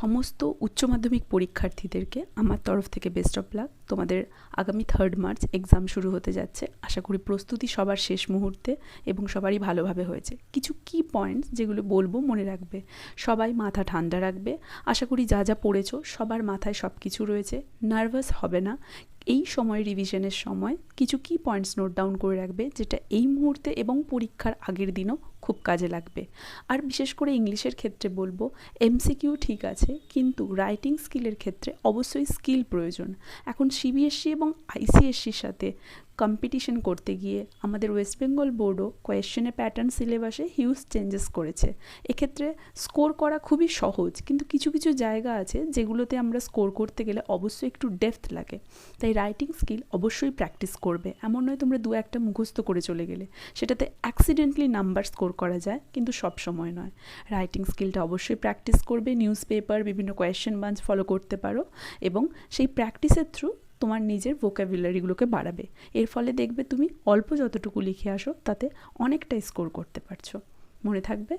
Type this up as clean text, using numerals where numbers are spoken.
সমস্ত উচ্চ মাধ্যমিক পরীক্ষার্থীদেরকে আমার তরফ থেকে বেস্ট অফ লাক। তোমাদের আগামী 3 মার্চ এক্সাম শুরু হতে যাচ্ছে। আশা করি প্রস্তুতি সবার শেষ মুহূর্তে এবং সবারই ভালোভাবে হয়েছে। কিছু কি পয়েন্টস যেগুলো বলবো মনে রাখবে, সবাই মাথা ঠান্ডা রাখবে। আশা করি যা যা পড়েছো সবার মাথায় সব কিছু রয়েছে, নার্ভাস হবে না। এই সময় রিভিশনের সময় কিছু কি পয়েন্টস নোট ডাউন করে রাখবে, যেটা এই মুহূর্তে এবং পরীক্ষার আগের দিনও খুব কাজে লাগবে। আর বিশেষ করে ইংলিশের ক্ষেত্রে বলবো, এমসিকিউ ঠিক আছে, কিন্তু রাইটিং স্কিলের ক্ষেত্রে অবশ্যই স্কিল প্রয়োজন। এখন সিবিএসসি এবং আইসিএসসির সাথে কম্পিটিশন করতে গিয়ে আমাদের ওয়েস্ট বেঙ্গল বোর্ডও কোয়েশ্চেনের প্যাটার্ন সিলেবাসে হিউজ চেঞ্জেস করেছে। এক্ষেত্রে স্কোর করা খুবই সহজ, কিন্তু কিছু কিছু জায়গা আছে যেগুলোতে আমরা স্কোর করতে গেলে অবশ্যই একটু ডেপথ লাগে। তাই রাইটিং স্কিল অবশ্যই প্র্যাকটিস করবে। এমন নয় তোমরা 2-1টা মুখস্থ করে চলে গেলে, সেটাতে অ্যাক্সিডেন্টলি নাম্বার স্কোর করা যায়, কিন্তু সব সময় নয়। রাইটিং স্কিলটা অবশ্যই প্র্যাকটিস করবে। নিউজ পেপার, বিভিন্ন কোয়েশ্চেন বাঞ্চ ফলো করতে পারো এবং সেই প্র্যাকটিসের থ্রু তোমার নিজের ভোকাবুলারিগুলোকে বাড়াবে। এর ফলে দেখবে তুমি অল্প যতটুকু লিখে আসো তাতে অনেকটাই স্কোর করতে পারছো। মনে থাকবে।